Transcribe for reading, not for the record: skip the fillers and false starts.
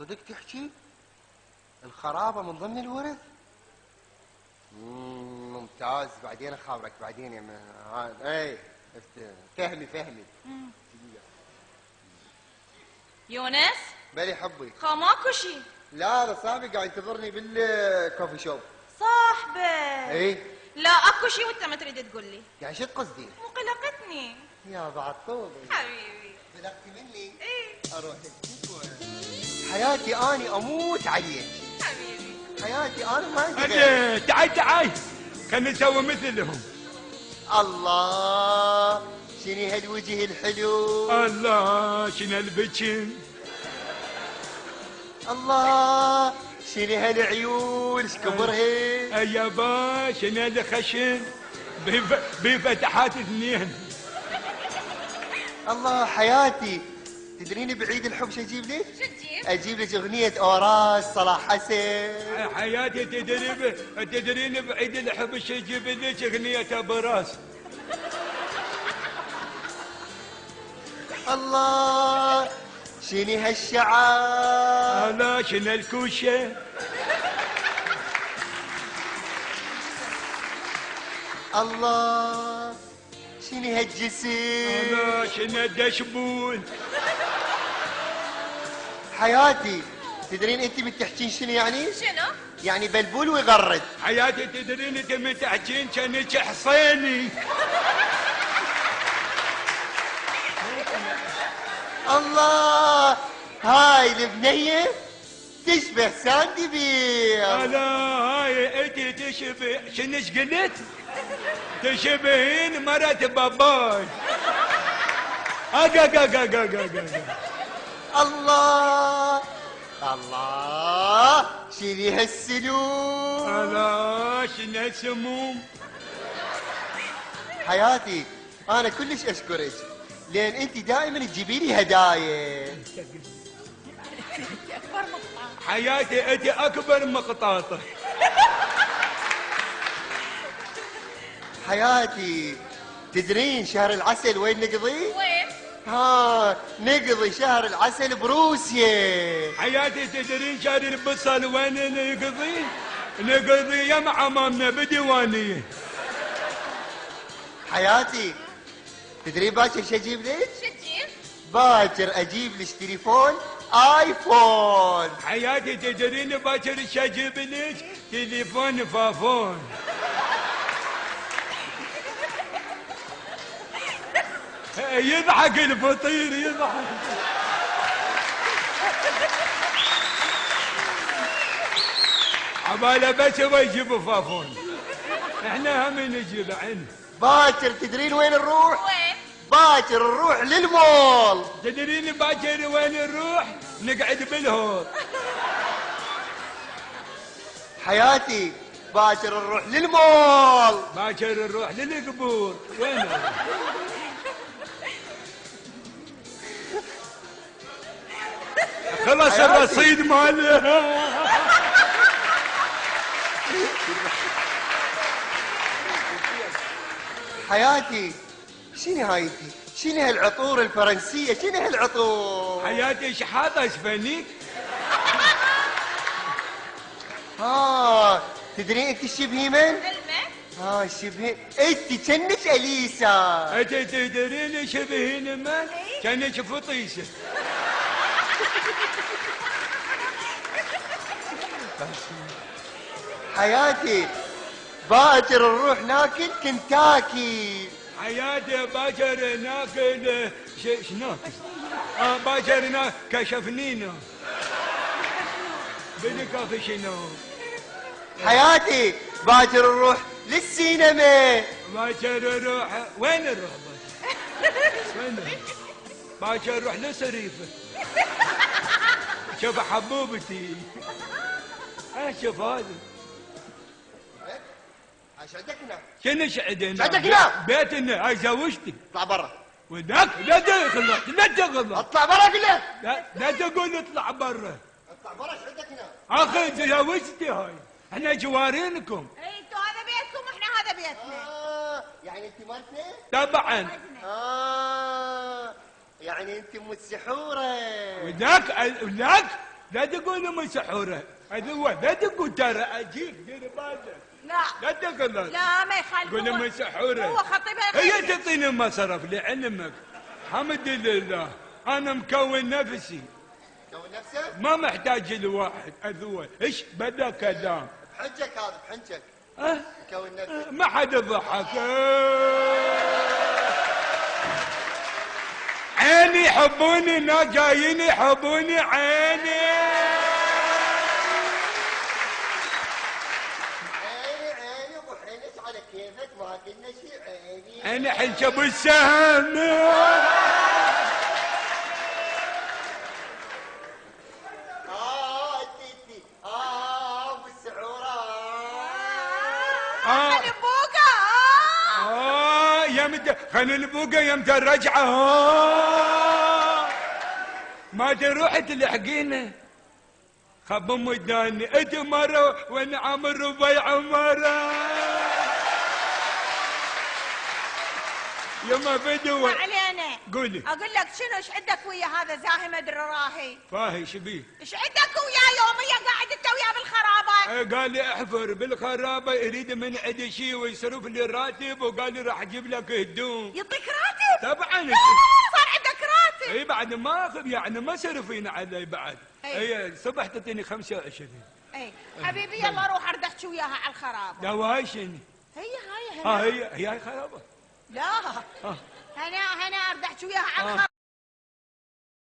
صدق تحكي الخرابة من ضمن الورث؟ ممتاز. بعدين اخابرك بعدين يا اي فهمي. يونس بلي حبي. ماكو شي. لا انا صاحبي قاعد ينتظرني بالكوفي شوب. صاحبك؟ اي. لا اكو شي وانت ما تريد تقول لي. يعني شو قصدي؟ مو قلقتني يا بعد طول حبيبي. قلقتي مني؟ ايه. اروح حياتي اني اموت عليك حبيبي. حياتي انا ما ادري. تعال خلينا نسوي مثلهم. الله شنو هالوجه الحلو. الله شنو هالبجن. الله شنو هالعيون ايش كبرها. يابا شنو هالخشن بفتحات اثنين. الله حياتي تدرين بعيد الحب شو اجيب لك؟ شو تجيب؟ اجيب لك اغنية اوراس صلاح حسن. حياتي تدرين بعيد الحب شو اجيب لك؟ اغنية براس. الله شنو هالشعر. لا شنو الكوشة. الله شنو هالجسم. لا شنو الدشبول. حياتي تدرين انت بتحكين شنو يعني؟ شنو؟ يعني بلبول ويغرد. حياتي تدرين انت من تحكين كانك حصيني. الله هاي البنية تشبه ساندي بير. لا هاي انت تشبه شنو ايش قلت؟ تشبهين مرات باباي. الله الله شيلي هالسلوك. لا شنو هالسموم. حياتي انا كلش اشكرك لان انت دائما تجيبي لي هدايا. حياتي انت اكبر مقطاطه. حياتي تدرين شهر العسل وين نقضي؟ وين؟ ها نقضي شهر العسل بروسيا. حياتي تدرين شهر البصل وين نقضي؟ نقضي يم عمامنا بديوانيه. حياتي تدرين باكر شو اجيب لك؟ شو تجيب؟ باكر اجيب لك تليفون ايفون. حياتي تدرين باكر شو اجيب لك؟ تليفون فافون. يضحك الفطير يضحك. عباله بس هو يجيب فافون. احنا هم نجيب عنه. باكر تدرين وين نروح؟ وين؟ باكر نروح للمول. تدرين باكر وين نروح؟ نقعد بالهول. حياتي باكر نروح للمول. باكر نروح للقبور. وين نروح؟ خلص الرصيد ماله. حياتي شنو هاي انت؟ شنو هالعطور الفرنسية؟ شنو هالعطور؟ حياتي شحاطة اسفنيك. تدرين انت شبهي من؟ المن؟ شبهي انت كنك اليسا. انت تدرين شبهين من؟ كانك فطيسة. حياتي باكر نروح ناكل كنتاكي. حياتي باكر ناكل شنو؟ باكر ناكل كشفنينو. بدك شنو؟ حياتي باكر نروح للسينما. باكر نروح وين نروح وين نروح؟ باكر نروح لصريفة. شوف حبوبتي. شوف هذا. ايش عندك هنا؟ شنو عندنا؟ عندك هنا؟ بيتنا هاي زوجتي. اطلع برا. ودك لا تغلط لا تغلط. اطلع برا قل له. لا تقول اطلع برا. اطلع برا ايش عندك هنا؟ اخي زوجتي هاي. احنا جوارينكم. اي انتوا هذا بيتكم واحنا هذا بيتنا. يعني انت مرتي؟ طبعا. يعني انت ام السحوره. ودك لا تقول مسحوره اذوه، لا تقول ترى اجيك دير بالك. لا لا تقول لا ما يخالف. قول مسحوره. هو خطيبها هي تعطيني مصرف لعلمك. الحمد لله انا مكون نفسي، كون نفسك ما محتاج الواحد اذوه. ايش بدا كلام بحجك هذا بحجك. كون نفسك ما حد ضحك. عيني يحبوني، ناس جايين يحبوني. عيني عيني ابو حنش على كيفك، ما قلنا شيء. عيني انا حنش ابو السهم. انتي ابو السعوره. خلي بوقه. يمتى خلي البوقه يمتى الرجعه. ما تروح تلحقينا. خب مداني انت مره وانا عامر ربيع مره. يما بدو ما علينا. قولي. اقول لك شنو ايش عندك ويا هذا زاهم الدراهي؟ فاهي شبيه؟ ايش عندك وياه يوميا قاعد انت وياه بالخرابه؟ قال لي احفر بالخرابه، يريد من عندي شيء ويصرف لي الراتب، وقال لي راح اجيب لك هدوم. يعطيك راتب؟ طبعا. صار عندك راتب؟ اي بعد ما اخذ يعني ما صرفين علي بعد. إي. هي الصبح تعطيني 25. اي حبيبي يلا روح ارد احكي وياها على الخرابه. دواي شنو؟ هي هاي هي خرابه. لا هنا ارد احكي وياها على الخرابه.